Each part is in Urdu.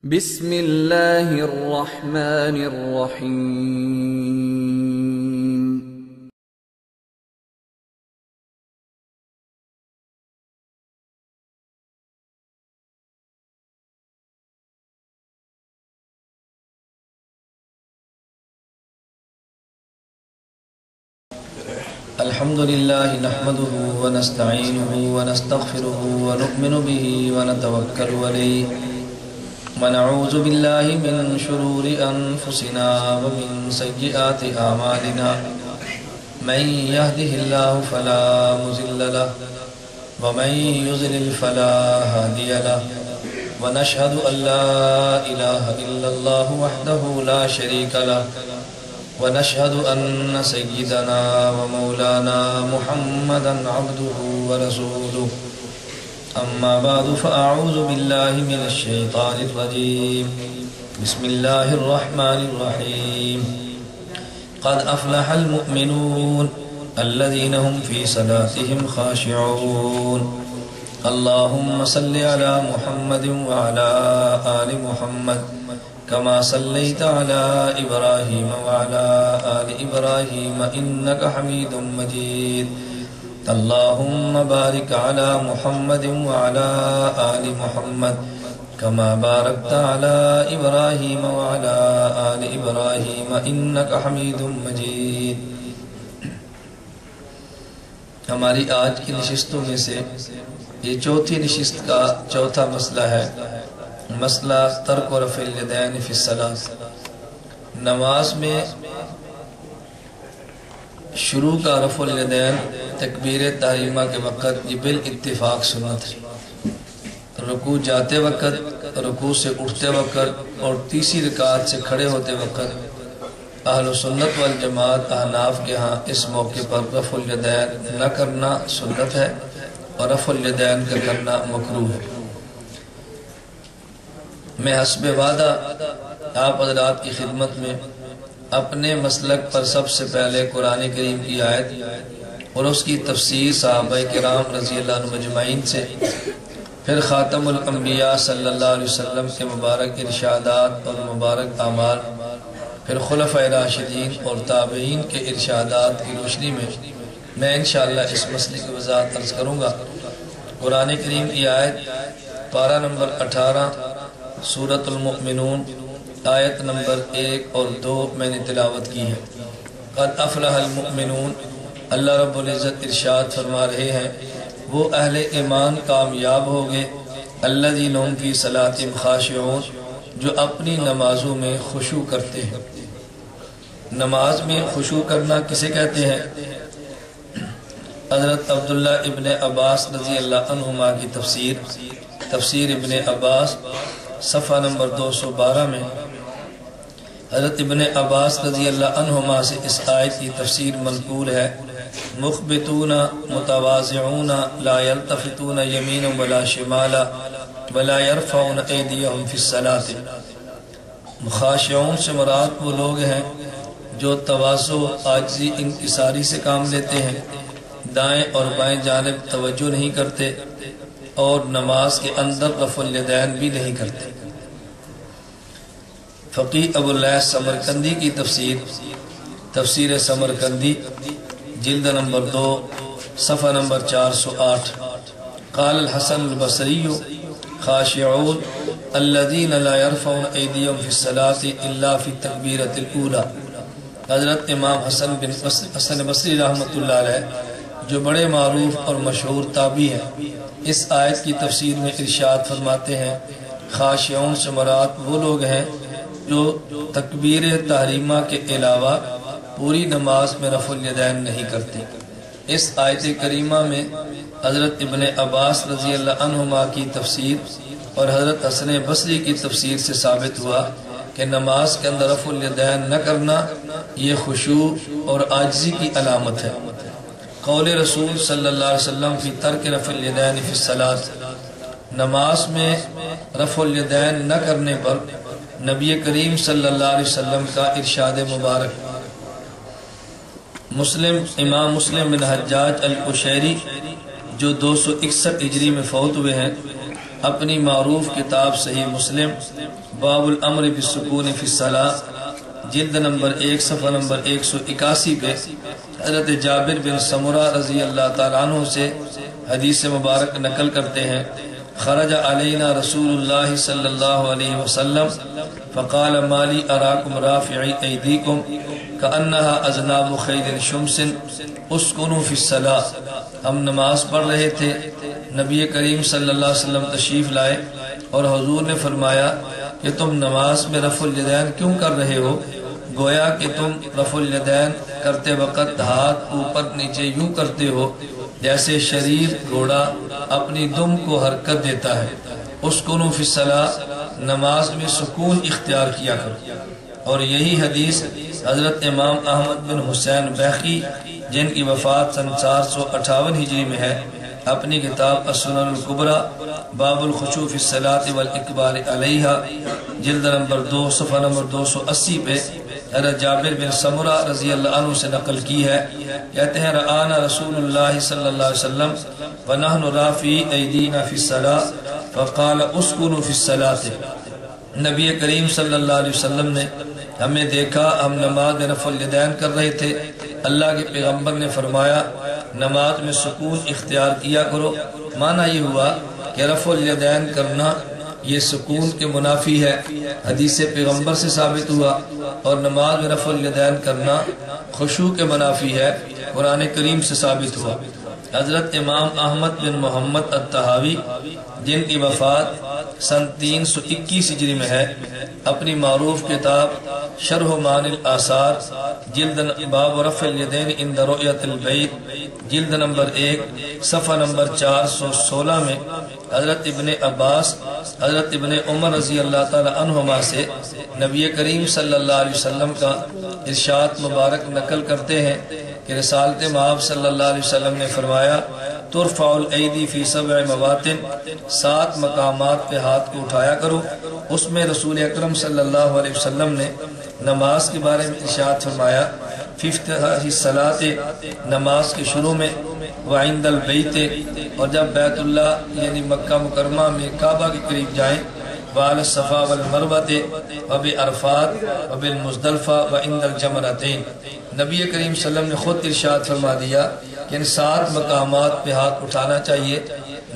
بسم اللہ الرحمن الرحیم۔ الحمد لله نحمده ونستعينه ونستغفره ونؤمن به ونتوكل عليه ونعوذ بالله من شرور أنفسنا ومن سيئات أعمالنا من يهده الله فلا مضل له ومن يضلل فلا هادي له ونشهد أن لا إله إلا الله وحده لا شريك له ونشهد أن سيدنا ومولانا محمدا عبده ورسوله أما بعد فأعوذ بالله من الشيطان الرجيم بسم الله الرحمن الرحيم قد أفلح المؤمنون الذين هم في صلاتهم خاشعون اللهم صل على محمد وعلى آل محمد كما صليت على إبراهيم وعلى آل إبراهيم إنك حميد مجيد اللهم بارك على محمد وعلى آل محمد كما باركت على إبراهيم وعلى آل إبراهيم إنك حميد مجيد۔ ہماری آج کی نشستوں میں سے یہ چوتھی نشست کا چوتھا مسئلہ ہے، مسئلہ ترک و رفع الیدین فی الصلاۃ۔ نماز میں شروع کا رفع الیدین تکبیر تحریمہ کے وقت یہ بالاتفاق سنت ہے۔ رکوع جاتے وقت، رکوع سے اٹھتے وقت اور تیسری رکعت سے کھڑے ہوتے وقت اہل سنت والجماعت احناف کے ہاں اس موقع پر رفع الیدین نہ کرنا سنت ہے اور رفع الیدین کا کرنا مکروہ ہے۔ میں حسب وعدہ آپ حضرات کی خدمت میں اپنے مسلک پر سب سے پہلے قرآن کریم کی آیت اور اس کی تفسیر صحابہ کرام رضی اللہ عنہ مجمعین سے، پھر خاتم الانبیاء صلی اللہ علیہ وسلم کے مبارک ارشادات اور مبارک اعمال، پھر خلفائے راشدین اور تابعین کے ارشادات کی روشنی میں انشاءاللہ اس مسئلے کی وضاحت عرض کروں گا۔ قرآن کریم کی آیت پارہ نمبر 18 سورۃ المؤمنون آیت نمبر 1 اور 2 میں نے تلاوت کی ہے۔ قد افلح المؤمنون، اللہ رب العزت ارشاد فرما رہے ہیں وہ اہل ایمان کامیاب ہوگے، الذین هم فی صلاتہم خاشعون، جو اپنی نمازوں میں خشوع کرتے ہیں۔ نماز میں خشوع کرنا کسے کہتے ہیں؟ حضرت عبداللہ ابن عباس رضی اللہ عنہما کی تفسیر ابن عباس صفحہ نمبر 212 میں حضرت ابن عباس رضی اللہ عنہما سے اس آیت کی تفسیر منقول ہے، مخبتون متواضعون لا یلتفتون یمینا ولا شمالا ولا یرفعون ایدیہم فی الصلاۃ۔ خاشعون سے مراد وہ لوگ ہیں جو تواضع، عاجزی، انکساری سے کام لیتے ہیں، دائیں اور بائیں جانب توجہ نہیں کرتے اور نماز کے اندر رفع الیدین بھی نہیں کرتے۔ فقیہ ابو اللیث سمرقندی کی تفسیر سمرقندی جلد نمبر 2 صفحہ نمبر 408 قال الحسن البصری خاشعون الذین لا يرفعون ایدیہم فی الصلاۃ الا فی التکبیرۃ الاولی۔ حضرت امام حسن بصری رحمۃ اللہ علیہ جو بڑے معروف اور مشہور تابعی ہیں، اس آیت کی تفسیر میں ارشاد فرماتے ہیں خاشعون سے مراد وہ لوگ ہیں جو تکبیر تحریمہ کے علاوہ پوری نماز میں رفع الیدین نہیں کرتے۔ اس آیت کریمہ میں حضرت ابن عباس رضی اللہ عنہما کی تفسیر اور حضرت حسن بصری کی تفسیر سے ثابت ہوا کہ نماز کے اندر رفع الیدین نہ کرنا یہ خشوع اور عاجزی کی علامت ہے۔ قول رسول صلی اللہ علیہ وسلم فی ترک رفع الیدین فی الصلاۃ، نماز میں رفع الیدین نہ کرنے پر نبی کریم صلی اللہ علیہ وسلم کا ارشاد مبارک۔ امام مسلم بن حجاج القشیری جو 261 ہجری میں فوت ہوئے ہیں، اپنی معروف کتاب صحیح مسلم باب الامر بالسکون فی الصلاۃ جلد نمبر 1 صفحہ نمبر 181 پہ حضرت جابر بن سمرہ رضی اللہ تعالیٰ عنہ سے حدیث مبارک نقل کرتے ہیں خرج علینا رسول اللہ صلی اللہ علیہ وسلم فقال مالی اراکم رافعی ایدیکم کأنہا اذناب خیل شمس اسکنوا فی الصلاۃ۔ ہم نماز پڑھ رہے تھے، نبی کریم صلی اللہ علیہ وسلم تشریف لائے اور حضور نے فرمایا کہ تم نماز میں رفع الیدین کیوں کر رہے ہو؟ گویا کہ تم رفع الیدین کرتے وقت ہاتھ اوپر نیچے یوں کرتے ہو جیسے شریر گھوڑا اپنی دم کو حرکت دیتا ہے۔ اسکنوا فی الصلاۃ، نماز میں سکون اختیار کیا کرو۔ اور یہی حدیث حضرت امام احمد بن حسین بیقی جن کی وفات سن 458 ہجری میں ہے، اپنی کتاب السنن الکبریٰ باب الخشوع فی الصلاۃ والاقبال علیہا جلد نمبر 2 صفحہ نمبر 280 پہ حضرت جابر بن سمرہ رضی اللہ عنہ سے نقل کی ہے، کہتے ہیں رآنا رسول اللہ صلی اللہ علیہ وسلم ونحن رافعی ایدینا فی الصلاۃ فقال اسکنوا فی الصلاۃ۔ نبی کریم صلی اللہ علیہ وسلم نے ہمیں دیکھا، ہم نماز میں رفع الیدین کر رہے تھے، اللہ کے پیغمبر نے فرمایا نماز میں سکون اختیار کیا کرو۔ معنی یہ ہوا کہ رفع الیدین کرنا یہ سکون کے منافی ہے، حدیث پیغمبر سے ثابت ہوا، اور نماز میں رفع الیدین کرنا خشوع کے منافی ہے، قرآن کریم سے ثابت ہوا۔ حضرت امام احمد بن محمد الطحاوی جن کی وفات سن 321 ہجری میں ہے، اپنی معروف کتاب شرح معانی الآثار جلد باب رفع الیدین عند رؤیت البیت جلد نمبر 1 صفحہ نمبر 416 میں حضرت ابن عباس حضرت ابن عمر رضی اللہ تعالی عنہما سے نبی کریم صلی اللہ علیہ وسلم کا ارشاد مبارک نقل کرتے ہیں کہ رسالت مآب صلی اللہ علیہ وسلم نے فرمایا ترفع الایدی فی 7 مواطن، 7 مقامات پہ ہاتھ کو اٹھایا کرو۔ اس میں رسول اکرم صلی اللہ علیہ وسلم نے نماز کے بارے میں ارشاد فرمایا فی افتتاح الصلاۃ، نماز کے شروع میں، وعند البیت، اور جب بیت اللہ یعنی مکہ مکرمہ میں کعبہ کے قریب جائیں، وعلی الصفا والمروۃ وبعرفات وبالمزدلفہ وعند الجمرتین۔ نبی کریم صلی اللہ علیہ وسلم نے خود ارشاد فرما دیا کہ ان 7 مقامات پہ ہاتھ اٹھانا چاہیے۔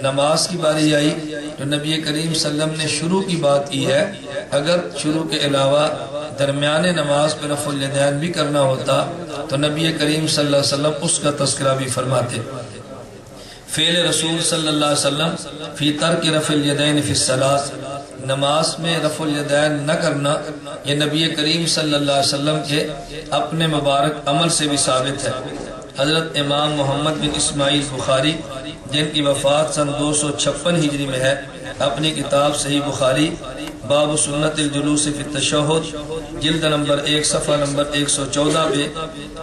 نماز کی باری آئی تو نبی کریم صلی اللہ علیہ وسلم نے شروع کی بات کی ہے، اگر شروع کے علاوہ درمیان نماز پہ رفع الیدین بھی کرنا ہوتا تو نبی کریم صلی اللہ علیہ وسلم اس کا تذکرہ بھی فرماتے۔ فعل رسول صلی اللہ علیہ وسلم فی ترک رفع الیدین فی الصلاۃ، نماز میں رفع الیدین نہ کرنا یہ نبی کریم صلی اللہ علیہ وسلم کے اپنے مبارک عمل سے بھی ثابت ہے۔ حضرت امام محمد بن اسماعیل بخاری جن کی وفات سن 256 ہجری میں ہے، اپنی کتاب صحیح بخاری باب سنت الجلوس فی التشہد جلد نمبر 1 صفحہ نمبر 114 پہ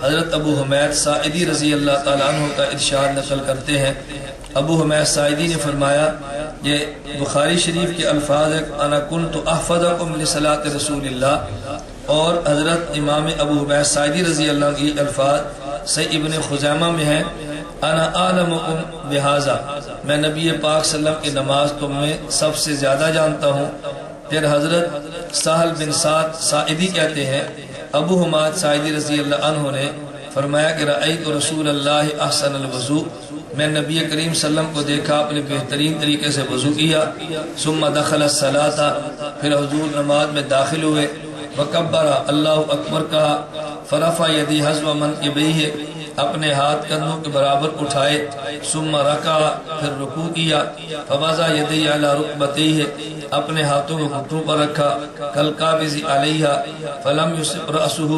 حضرت ابو حمید ساعدی رضی اللہ تعالیٰ عنہ کا ارشاد نقل کرتے ہیں۔ ابو حمید ساعدی نے فرمایا، یہ بخاری شریف کے الفاظ ہیں، انا کنت احفظکم لصلاۃ رسول اللہ، اور حضرت امام ابو حمید ساعدی رضی اللہ عنہ کی الفاظ صحیح ابن خزیمہ میں ہیں، انا اعلمکم بہذا، میں نبی پاک صلی اللہ علیہ وسلم کی نماز تم میں سب سے زیادہ جانتا ہوں۔ پھر حضرت سہل بن سعد ساعدی کہتے ہیں، ابو حمید ساعدی رضی اللہ عنہ نے فرمایا کہ رأیت رسول اللہ احسن الوضوء، میں نبی کریم صلی اللہ علیہ وسلم کو دیکھا اپنے بہترین طریقے سے وضو کیا، ثم دخل الصلاۃ، پھر حضور نماز میں داخل ہوئے، وکبر، اللہ اکبر کہا، فرفع یدی حذو منکبیہ، اپنے ہاتھ کندھوں کے برابر اٹھائے، ثم رکع، پھر رکوع کیا، فوضع یدی علی رکبتیہ، اپنے ہاتھوں کو گھٹنوں پر رکھا، کالقابض علیہا فلم یصب رأسہ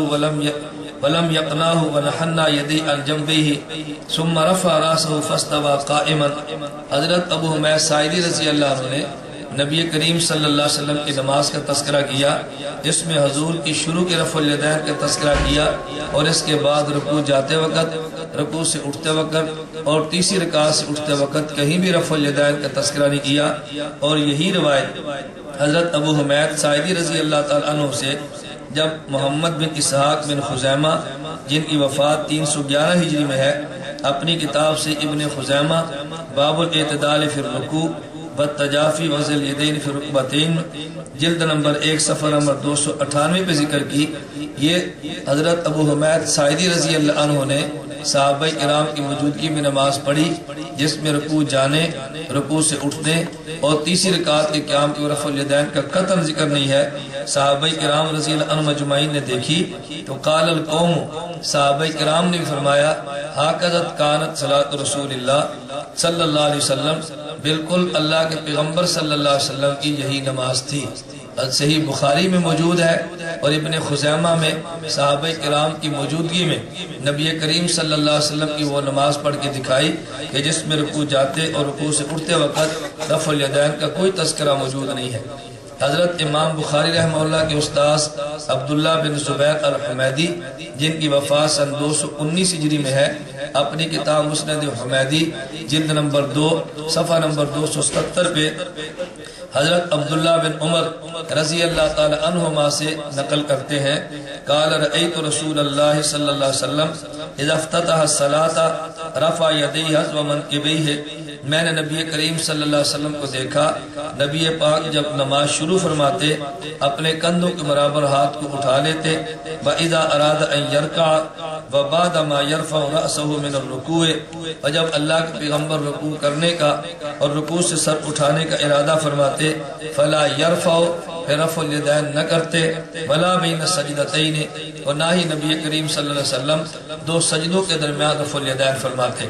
ولم یقناہ ونحنى یدی علی جنبیہ ثم رفع رأسہ فاستوى قائما۔ حضرت ابو حمید ساعدی رضی اللہ عنہ نے نبی کریم صلی اللہ علیہ وسلم کی نماز کا تذکرہ کیا، جس میں حضور کی شروع کے رفع الیدین کا تذکرہ کیا، اور اس کے بعد رکوع جاتے وقت، رکوع سے اٹھتے وقت اور تیسری رکعت سے اٹھتے وقت کہیں بھی رفع الیدین کا تذکرہ نہیں کیا۔ اور یہی روایت حضرت ابو حمید ساعدی رضی اللہ تعالی عنہ سے جب محمد بن اسحاق بن خزیمہ جن کی وفات 311 ہجری میں ہے، اپنی کتاب سے ابن خزیمہ باب الاعتدال فی الرکوع والتجافی وضع الیدین فی الرکبتین جلد نمبر 1 صفحہ نمبر 298 پہ ذکر کی. یہ حضرت ابو حمید ساعدی رضی اللہ عنہ نے صحابہ کرام کی موجودگی میں نماز پڑھی جس میں رکوع جانے، رکوع سے اٹھنے اور تیسری رکعت کے قیام کی رفع الیدین کا قطعاً ذکر نہیں ہے. صحابہ کرام رضی اللہ عنہ مجمعین نے دیکھی تو قال القوم، صحابہ کرام نے فرمایا ہاکذا کانت صلاۃ رسول اللہ صلی اللہ علیہ وسلم، بالکل اللہ کے پیغمبر صلی اللہ علیہ وسلم کی یہی نماز تھی. صحیح بخاری میں موجود ہے اور ابن خزیمہ میں صحابہ کرام کی موجودگی میں نبی کریم صلی اللہ علیہ وسلم کی وہ نماز پڑھ کے دکھائی کہ جس میں رکوع جاتے اور رکوع سے اٹھتے وقت رفع الیدین کا کوئی تذکرہ موجود نہیں ہے. حضرت امام بخاری رحمہ اللہ کے استاذ عبداللہ بن زبیر الحمیدی جن کی وفات سن 219 ہجری میں ہے، اپنی کتاب مسند حمیدی جلد نمبر 2 صفحہ نمبر 277 پہ حضرت عبداللہ بن عمر رضی اللہ تعالی عنہما سے نقل کرتے ہیں قال رأیت رسول اللہ صلی اللہ علیہ وسلم اذا افتتح الصلاة رفع یدیہ حذو منکبیہ، میں نے نبی کریم صلی اللہ علیہ وسلم کو دیکھا نبی پاک جب نماز شروع فرماتے اپنے کندھوں کے برابر ہاتھ کو اٹھا لیتے. وَإِذَا أَرَادَ أَن يَرْكَعَ وَبَعْدَ مَا يَرْفَعُ رَأْسَهُ مِنَ الرُّكُوعِ، اور جب اللہ کے پیغمبر رکوع کرنے کا اور رکوع سے سر اٹھانے کا ارادہ فرماتے فَلَا يَرْفَعُ، پھر رفع الیدین نہ کرتے، وَلَا بَيْنَ السَّجْدَتَيْنِ، اور نہ ہی نبی کریم صلی اللہ علیہ وسلم دو سجدوں کے درمیان رفع الیدین فرماتے.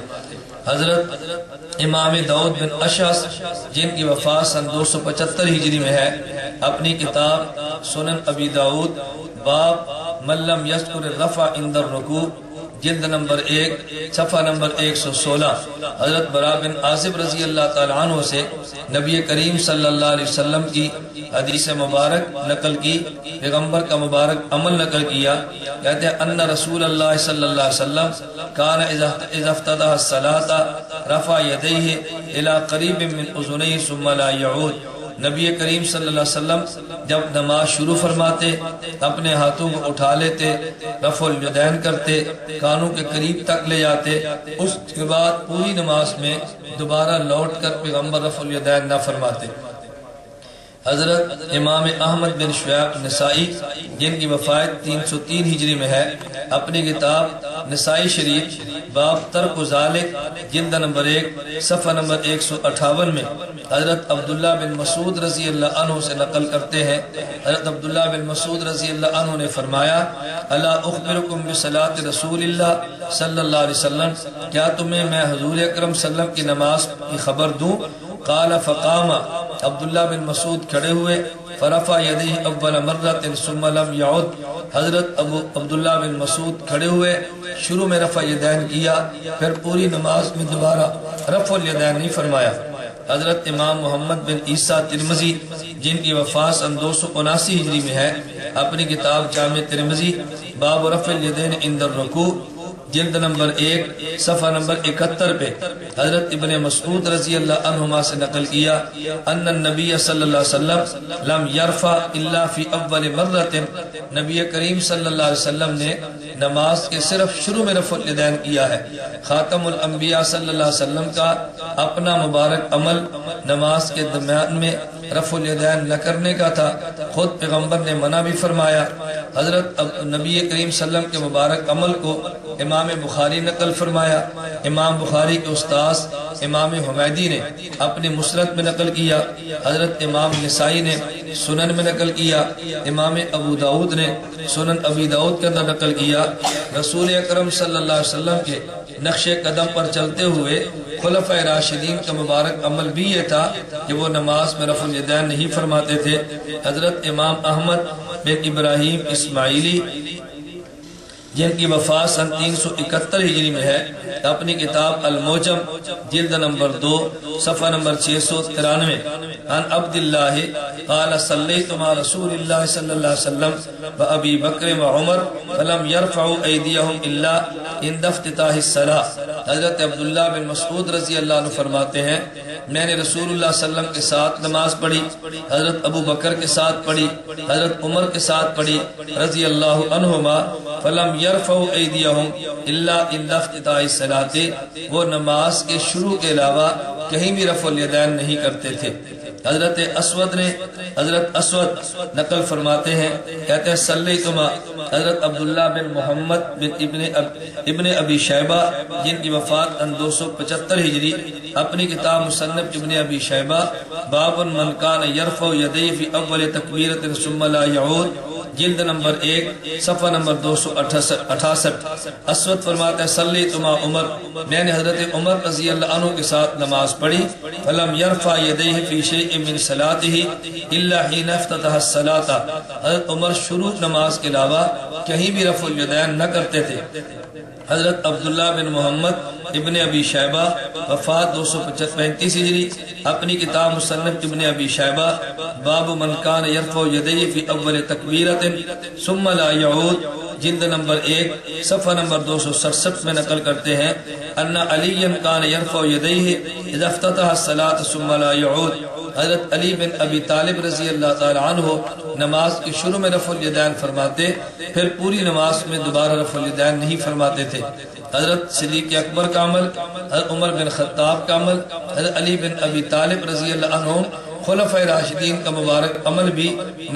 حضرت امام داؤد بن اشعث جن کی وفات سن 275 ہجری میں ہے، اپنی کتاب سنن ابی داؤد باب من لم یذکر الرفع عند الرکوع جلد نمبر 1 صفحہ نمبر 116 حضرت براء بن عازب رضی اللہ تعالی عنہ سے نبی کریم صلی اللہ علیہ وسلم کی حدیث مبارک نقل کی، پیغمبر کا مبارک عمل نقل کیا. کہتے ہیں ان رسول اللہ صلی اللہ علیہ وسلم کان اذا افتتح الصلاة رفع یدیہ الی قریب من اذنیہ ثم لا یعود، نبی کریم صلی اللہ علیہ وسلم جب نماز شروع فرماتے اپنے ہاتھوں کو اٹھا لیتے، رفع الیدین کرتے، کانوں کے قریب تک لے جاتے، اس کے بعد پوری نماز میں دوبارہ لوٹ کر پیغمبر رفع الیدین نہ فرماتے. حضرت امام احمد بن شعیب نسائی جن کی وفات 303 ہجری میں ہے، اپنی کتاب نسائی شریف باب ترک ذالک جلد نمبر 1 صفحہ نمبر 158 میں حضرت عبداللہ بن مسعود رضی اللہ عنہ سے نقل کرتے ہیں. حضرت عبداللہ بن مسعود رضی اللہ عنہ نے فرمایا الا اخبرکم بصلاۃ رسول اللہ صلی اللہ علیہ وسلم، کیا تمہیں میں حضور اکرم صلی اللہ علیہ وسلم کی نماز کی خبر دوں؟ قال فقام، عبداللہ بن مسعود کھڑے ہوئے، فرفع یدیہ اول مرۃ ثم لم یعد، حضرت عبداللہ بن مسعود کھڑے ہوئے، شروع میں رفع یدین کیا، پھر پوری نماز میں دوبارہ رفع الیدین نہیں فرمایا. حضرت امام محمد بن عیسیٰ ترمذی جن کی وفات سن 279 ہجری میں ہے، اپنی کتاب جامع ترمذی باب رفع الیدین عند الرکوع جلد نمبر 1 صفحہ نمبر 71 پہ حضرت ابن مسعود رضی اللہ عنہما سے نقل کیا ان النبی صلی اللہ علیہ وسلم لم یرفع الا فی اول مرۃ، نبی کریم صلی اللہ علیہ وسلم نے نماز کے صرف شروع میں رفع الیدین کیا ہے. خاتم الانبیاء صلی اللہ علیہ وسلم کا اپنا مبارک عمل نماز کے درمیان میں رفع الیدین نہ کرنے کا تھا، خود پیغمبر نے منع بھی فرمایا. حضرت نبی کریم صلی اللہ علیہ وسلم کے مبارک عمل کو امام بخاری نقل فرمایا. امام بخاری کے استاذ امام حمیدی نے اپنے مسند میں نقل کیا، حضرت امام نسائی نے سنن میں نقل کیا، امام ابو داؤد نے سنن ابی داؤد کے اندر نقل کیا. رسول اکرم صلی اللہ علیہ وسلم کے نقش قدم پر چلتے ہوئے خلفائے راشدین کا مبارک عمل بھی یہ تھا کہ وہ نماز میں رفع الیدین نہیں فرماتے تھے. حضرت امام احمد بن ابراہیم اسماعیلی جن کی وفات سن 371 ہجری میں ہے، اپنی کتاب الموجم جلد نمبر 2 صفحہ نمبر 693 عن عبداللہ قال صلیت مع رسول اللہ صلی اللہ علیہ وسلم و ابی بکر و عمر فلم یرفعوا ایدیہم الا عند افتتاح الصلاۃ. حضرت عبداللہ بن مسعود رضی اللہ عنہ فرماتے ہیں میں نے رسول اللہ صلی اللہ علیہ وسلم کے ساتھ نماز پڑھی، حضرت ابو بکر کے ساتھ پڑھی، حضرت عمر کے ساتھ پڑھی رضی اللہ عنہما، فلم یرفعوا ایدیہم الا عند افتتاح الصلاۃ، وہ نماز کے شروع کے علاوہ کہیں بھی رفع الیدین نہیں کرتے تھے۔ حضرت اسود نقل فرماتے ہیں، کہتے ہیں صلیتما، حضرت عبداللہ بن محمد بن ابن ابی شیبہ جن کی وفات 275 ہجری، اپنی کتاب مصنف ابن ابی شیبہ باب من کان یرفع یدیہ فی اول تکبیرۃ ثم لا یعود، جلد نمبر 1 صفحہ نمبر 268۔ اسود فرماتے ہیں صلیتما عمر، میں نے حضرت عمر رضی اللہ عنہ کے ساتھ نماز پڑھی، فلم یرفع یدیہ فی شیء من صلاتہ الا حین افتتح الصلاۃ، حضرت عمر شروع نماز کے علاوہ کہیں بھی رفع الیدین نہ کرتے تھے۔ حضرت عبداللہ بن محمد ابن ابی شیبہ وفات 235 ہجری، اپنی کتاب مصنف ابن ابی شیبہ باب من کان یرفع یدیہ فی اول تکبیرۃ ثم لا یعود، جلد نمبر 1 صفحہ نمبر 267 میں نقل کرتے ہیں ان علی کان یرفع یدیہ اذا افتتح الصلاۃ ثم لا یعود، حضرت علی بن ابی طالب رضی اللہ تعالی عنہ نماز کے شروع میں رفع الیدین فرماتے، پھر پوری نماز میں دوبارہ رفع الیدین نہیں فرماتے تھے۔ حضرت صدیق اکبر کا عمل، حضرت عمر بن خطاب کا عمل، حضرت علی بن ابی طالب رضی اللہ عنہ خلفائے راشدین کا مبارک عمل بھی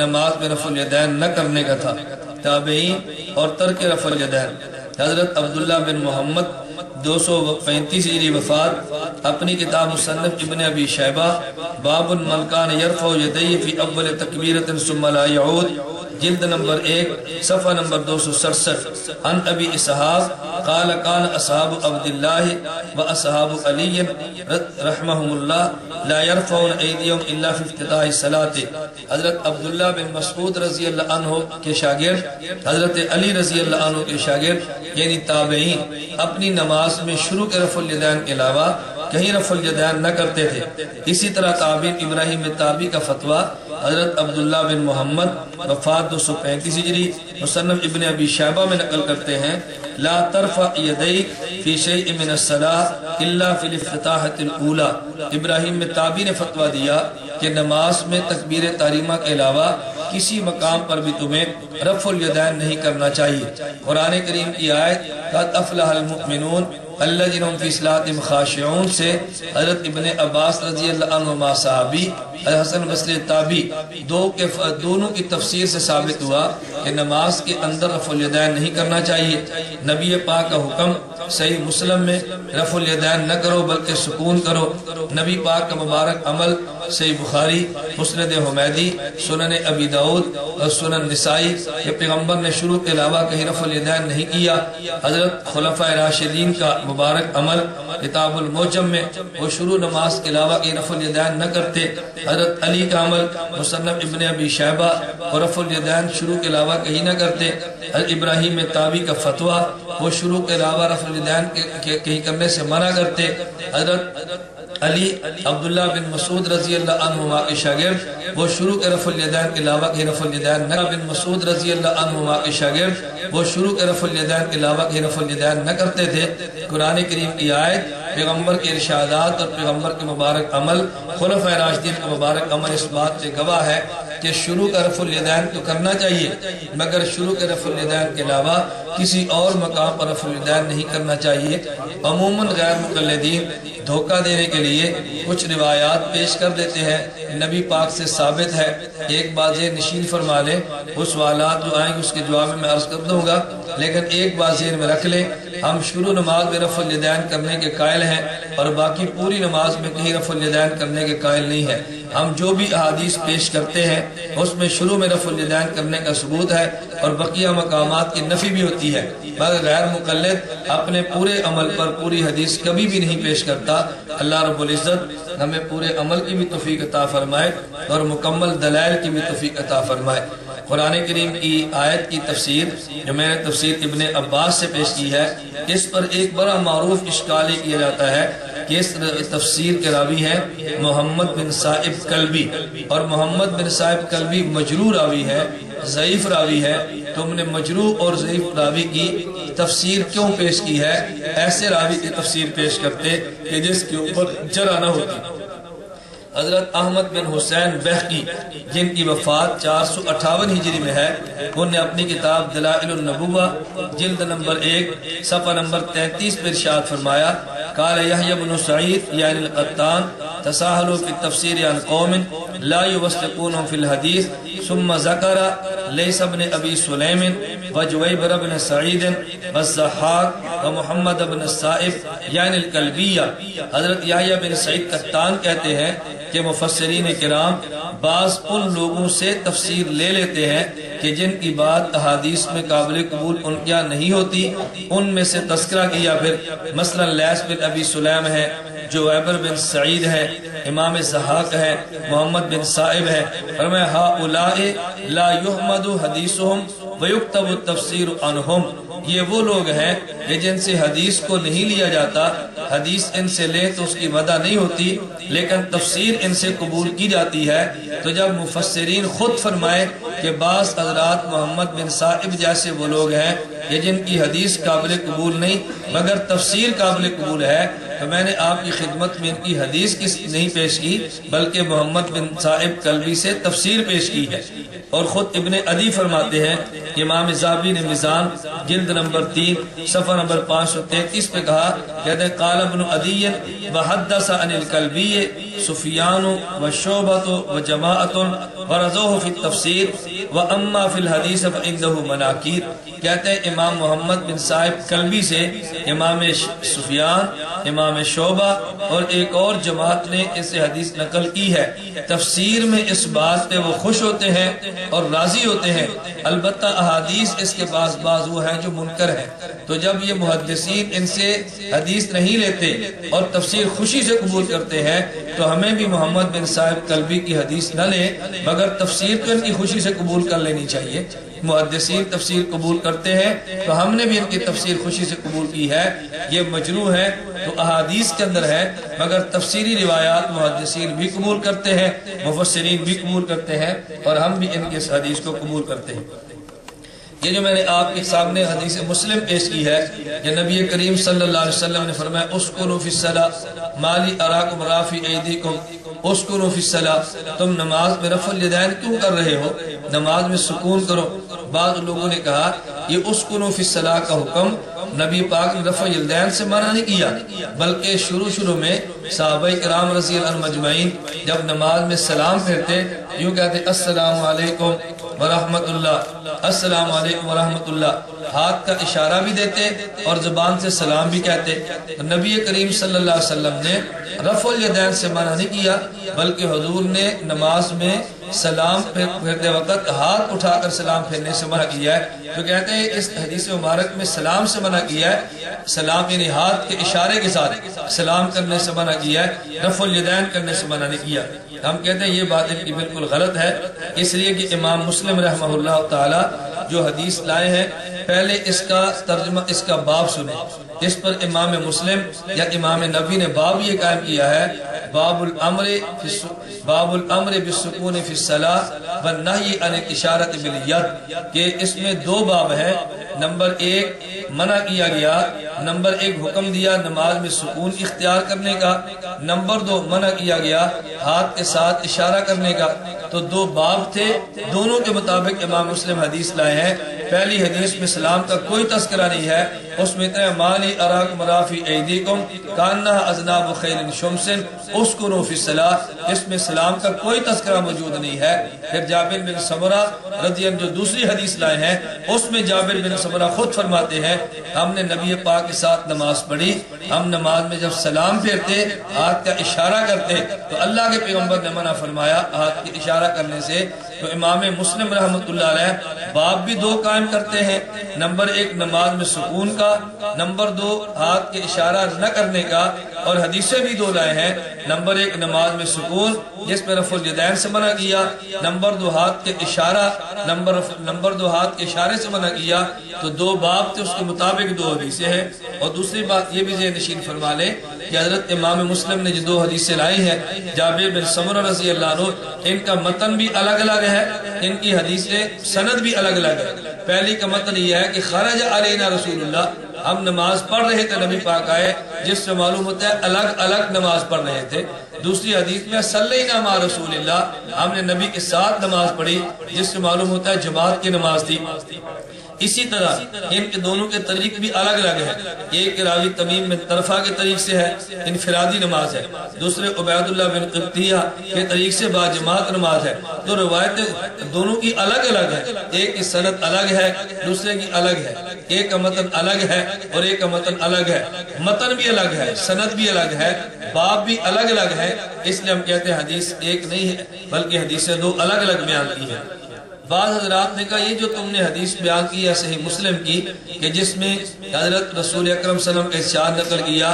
نماز میں رفع الیدین نہ کرنے کا تھا۔ تابعین اور ترک رفع الیدین، حضرت عبداللہ بن محمد 235 ہجری وفات، اپنی کتاب مصنف ابن ابی شیبہ باب من کان یرفع یدیہ فی اول تکبیرۃ ثم لا یعود، جلد نمبر 1 صفحہ نمبر 267، عن ابی اسحاق قال کان اصحاب عبداللہ و اصحاب علی رحمہم اللہ لا یرفعون ایدیہم الا فی افتتاح الصلاۃ، حضرت عبداللہ بن مسعود رضی اللہ عنہ کے شاگرد، حضرت علی رضی اللہ عنہ کے شاگرد یعنی تابعین اپنی نماز میں شروع کے رفع الیدین کے علاوہ کہیں رفع الیدین نہ کرتے تھے۔ اسی طرح تابعین ابراہیم تابعی کا فتویٰ، حضرت عبداللہ بن محمد وفات 235 ہجری، مصنف ابن ابی شیبہ میں نقل کرتے ہیں لا ترفع یدیک فی شیء من الصلاۃ الا فی الافتتاحۃ الاولی، ابراہیم تابعی نے فتویٰ دیا کہ نماز میں تکبیر تحریمہ کے علاوہ کسی مقام پر بھی تمہیں رفع الیدین نہیں کرنا چاہیے۔ قرآن کریم کی آیت قد افلح المؤمنون الذین هم فی صلاتہم خاشعون سے حضرت ابن عباس رضی اللہ عنہما صحابی، حسن بصری تابعی، دونوں کی تفسیر سے ثابت ہوا کہ نماز کے اندر رفع الیدین نہیں کرنا چاہیے۔ نبی پاک کا حکم صحیح مسلم میں رفع الیدین نہ کرو بلکہ سکون کرو، نبی پاک کا مبارک عمل صحیح بخاری، مسند حمیدی، سنن ابی داؤد اور سنن نسائی کہ پیغمبر نے شروع کے علاوہ کہیں رفع الیدین نہیں کیا۔ حضرت خلفائے راشدین کا مبارک عمل کتاب الموجم میں وہ شروع نماز کے علاوہ کہیں رفع الیدین نہ کرتے۔ حضرت علی کا عمل مصنف ابن ابی شیبہ اور رفع الیدین شروع کے علاوہ کہیں نہ کرتے۔ حضرت ابراہیم تابعی کا فتویٰ وہ شروع کے علاوہ رفع الیدین کہیں کرنے سے منع کرتے۔ حضرت علی عبداللہ بن مسعود رضی اللہ عنہما کے شاگرد وہ شروع کے رفع الیدین کے علاوہ کہیں رفع الیدین نہ، بن مسعود رضی اللہ عنہما کے شاگرد وہ شروع کے رفع الیدین کے علاوہ کہیں رفع الیدین نہ کرتے تھے۔ قرآن کریم کی آیت، پیغمبر کے ارشادات اور پیغمبر کے مبارک عمل، خلفائے راشدین کا مبارک عمل اس بات سے گواہ ہے کہ شروع کا رفع الیدین تو کرنا چاہیے مگر شروع کے رفع الیدین کے علاوہ کسی اور مقام پر رفع الیدین نہیں کرنا چاہیے۔ عموماً غیر مقلدین دھوکہ دینے کے لیے کچھ روایات پیش کر دیتے ہیں، نبی پاک سے ثابت ہے، ایک بات یہ نشین فرما لیں، اس سوالات جو آئیں گے اس کے جواب میں عرض کر دوں گا، لیکن ایک بات ذہن میں رکھ لیں، ہم شروع نماز میں رفع الیدین کرنے کے قائل ہیں اور باقی پوری نماز میں کہیں رفع الیدین کرنے کے قائل نہیں ہیں۔ ہم جو بھی احادیث پیش کرتے ہیں اس میں شروع میں رفع الیدین کرنے کا ثبوت ہے اور بقیہ مقامات کی نفی بھی ہوتی ہے، مگر غیر مقلد اپنے پورے عمل پر پوری حدیث کبھی بھی نہیں پیش کرتا۔ اللہ رب العزت ہمیں پورے عمل کی بھی توفیق عطا فرمائے اور مکمل دلائل کی بھی توفیق عطا فرمائے۔ قرآن کریم کی آیت کی تفسیر جو میں نے تفسیر ابن عباس سے پیش کی ہے، اس پر ایک بڑا معروف اشکال کیا جاتا ہے کہ اس تفسیر کے راوی ہیں محمد بن صائب کلبی، اور محمد بن صائب کلبی مجروح راوی ہے، ضعیف راوی ہے، تم نے مجروح اور ضعیف راوی کی تفسیر کیوں پیش کی ہے؟ ایسے راوی کی تفسیر پیش کرتے کہ جس کے اوپر جرح نہ ہوتی۔ حضرت احمد بن حسین بہقی جن کی وفات 458 ہجری میں ہے، انہوں نے اپنی کتاب دلائل النبوہ جلد نمبر 1 صفحہ نمبر 33 پر ارشاد فرمایا قال یحییٰ بن سعید یعنی القطان تساہلوا فی التفسیر عن قوم لا یوثقونہم فی الحدیث ثم ذکر لیث بن ابی سلیم وجویبر بن سعید والضحاک ومحمد بن السائب یعنی الکلبیہ۔ حضرت یحییٰ بن سعید قطان کہتے ہیں کہ مفسرین کرام بعض ان لوگوں سے تفسیر لے لیتے ہیں کہ جن کی بات احادیث میں قابل قبول ان کیا نہیں ہوتی، ان میں سے تذکرہ کیا۔ پھر مثلا لیث بن ابی سلیم ہے، جویبر بن سعید ہے، امام ضحاک ہے، محمد بن سائب ہے۔ فرمایا ہؤلاء لا یحمد حدیثہم ویکتب التفسیر عنہم، یہ وہ لوگ ہیں کہ جن سے حدیث کو نہیں لیا جاتا، حدیث ان سے لے تو اس کی مدح نہیں ہوتی، لیکن تفسیر ان سے قبول کی جاتی ہے۔ تو جب مفسرین خود فرمائے کہ بعض حضرات محمد بن سائب جیسے وہ لوگ ہیں کہ جن کی حدیث قابل قبول نہیں مگر تفسیر قابل قبول ہے، تو میں نے آپ کی خدمت میں ان کی حدیث نہیں پیش کی بلکہ محمد بن سائب کلبی سے تفسیر پیش کی ہے۔ اور خود ابن عدی فرماتے ہیں، امام ذہبی نے میزان جلد نمبر 3 صفحہ نمبر 533 پہ کہا، کہتے ہیں قال ابن عدی وحدث عن الکلبی سفیان وشعبۃ وجماعۃ ورزوہ فی التفسیر واما فی الحدیث فعندہ مناکیر۔ کہتے ہیں امام محمد بن سائب کلبی سے امام سفیان، امام شعبہ اور ایک اور جماعت نے اس سے حدیث نقل کی ہے۔ تفسیر میں اس بات پہ وہ خوش ہوتے ہیں اور راضی ہوتے ہیں، البتہ احادیث اس کے پاس بعض وہ ہیں جو منکر ہیں۔ تو جب یہ محدثین ان سے حدیث نہیں لیتے اور تفسیر خوشی سے قبول کرتے ہیں تو ہمیں بھی محمد بن سائب کلبی کی حدیث نہ لیں مگر تفسیر تو ان کی خوشی سے قبول کر لینی چاہیے۔ محدثین تفسیر قبول کرتے ہیں تو ہم نے بھی ان کی تفسیر خوشی سے قبول کی ہے۔ یہ مجروح ہے تو احادیث کے اندر ہے مگر تفسیری روایات محدثین بھی قبول کرتے ہیں، مفسرین بھی قبول کرتے ہیں اور ہم بھی ان کی اس حدیث کو قبول کرتے ہیں۔ یہ جو میں نے آپ کے سامنے حدیث مسلم پیش کی ہے کہ نبی کریم صلی اللہ علیہ وسلم نے فرمایا اسکنوا فی الصلاۃ ما لی اراکم رافع ایدیکم اسکنوا فی الصلاۃ، تم نماز میں رفع الیدین کیوں کر رہے ہو، نماز میں سکون کرو۔ بعض لوگوں نے کہا یہ اسکنوا فی الصلاۃ کا حکم نبی پاک نے رفع الیدین سے منع نہیں کیا بلکہ شروع میں صحابہ کرام رضی اللہ عنہم اجمعین جب نماز میں سلام پھیرتے یوں کہتے السلام علیکم ورحمت اللہ، السلام علیکم ورحمت اللہ، ہاتھ کا اشارہ بھی دیتے اور زبان سے سلام بھی کہتے۔ نبی کریم صلی اللہ علیہ وسلم نے رفع الیدین سے منع نہیں کیا بلکہ حضور نے نماز میں سلام پھیرتے وقت ہاتھ اٹھا کر سلام پھیرنے سے منع کیا ہے۔ تو کہتے ہیں اس حدیث مبارک میں سلام سے منع کیا ہے، سلام یعنی ہاتھ کے اشارے کے ساتھ سلام کرنے سے منع کیا ہے، رفع الیدین کرنے سے منع نہیں کیا۔ ہم کہتے ہیں یہ بات ان کی بالکل غلط ہے، اس لیے کہ امام مسلم رحمہ اللہ تعالی جو حدیث لائے ہیں پہلے اس کا ترجمہ، اس کا باب سنیں۔ اس پر امام مسلم یا امام نبی نے باب یہ قائم کیا ہے، باب الامر بالسکون فی الصلاۃ والنہی عن الاشارۃ بالید، کہ اس میں دو باب ہیں۔ نمبر 1 منع کیا گیا، نمبر 1 حکم دیا نماز میں سکون اختیار کرنے کا، نمبر 2 منع کیا گیا ہاتھ کے ساتھ اشارہ کرنے کا۔ تو دو باب تھے، دونوں کے مطابق امام مسلم حدیث لائے ہیں۔ پہلی حدیث میں سلام کا کوئی تذکرہ نہیں ہے، اس میں اتنا مالی اراکم رافع ایدیکم کانہا اذناب خیل شمس اسکنوا فی الصلاۃ، اس میں سلام کا کوئی تذکرہ موجود نہیں ہے۔ پھر جابر بن سمرہ رضی اللہ عنہ جو دوسری حدیث لائے ہیں اس میں جابر بن سمرہ خود فرماتے ہیں ہم نے نبی پاک کے ساتھ نماز پڑھی، ہم نماز میں جب سلام پھیرتے ہاتھ کا اشارہ کرتے تو اللہ کے پیغمبر نے منع فرمایا ہاتھ کے اشارہ کرنے سے۔ تو امام مسلم رحمۃ اللہ علیہ باب بھی دو قائم کرتے ہیں، نمبر 1 نماز میں سکون کا، نمبر 2 ہاتھ کے اشارہ نہ کرنے کا، اور حدیثیں بھی دو لائے ہیں، نمبر 1 نماز میں سکون جس میں رفع الیدین سے منع کیا، نمبر 2 ہاتھ کے اشارہ، نمبر 2 ہاتھ کے اشارے سے منع کیا۔ تو دو باب تھے، اس کے مطابق دو حدیثیں ہیں۔ اور دوسری بات یہ بھی ذہن نشین فرما لیں کہ حضرت امام مسلم نے جو دو حدیثیں لائی ہیں جابر بن سمرہ رضی اللہ عنہ، ان کا متن بھی الگ الگ ہے، ان کی حدیثیں سند بھی الگ الگ ہے۔ پہلی کا متن یہ ہے کہ خرج علینا رسول اللہ، ہم نماز پڑھ رہے تھے، نبی پاک آئے، جس سے معلوم ہوتا ہے الگ الگ نماز پڑھ رہے تھے۔ دوسری حدیث میں صلینا مع رسول اللہ، ہم نے نبی کے ساتھ نماز پڑھی، جس سے معلوم ہوتا ہے جماعت کی نماز تھی۔ اسی طرح ان کے دونوں کے طریق بھی الگ الگ ہیں، ایک راوی تمیم بن طرفہ کے طریق سے ہے، انفرادی نماز ہے، دوسرے عبید اللہ بن قبطیہ کے طریق سے باجماعت نماز ہے۔ تو روایتیں دونوں کی الگ الگ ہے، ایک کی سند الگ ہے، دوسرے کی الگ ہے، ایک کا متن الگ ہے اور ایک کا متن الگ ہے، متن بھی الگ ہے، سند بھی الگ ہے، باب بھی الگ الگ ہے۔ اس لیے ہم کہتے ہیں حدیث ایک نہیں ہے بلکہ حدیثیں دو الگ الگ بیان کی ہیں۔ بعض حضرات نے کہا یہ جو تم نے حدیث بیان کی ہے صحیح مسلم کی کہ جس میں حضرت رسول اکرم صلی اللہ علیہ وسلم کا ارشاد نقل کیا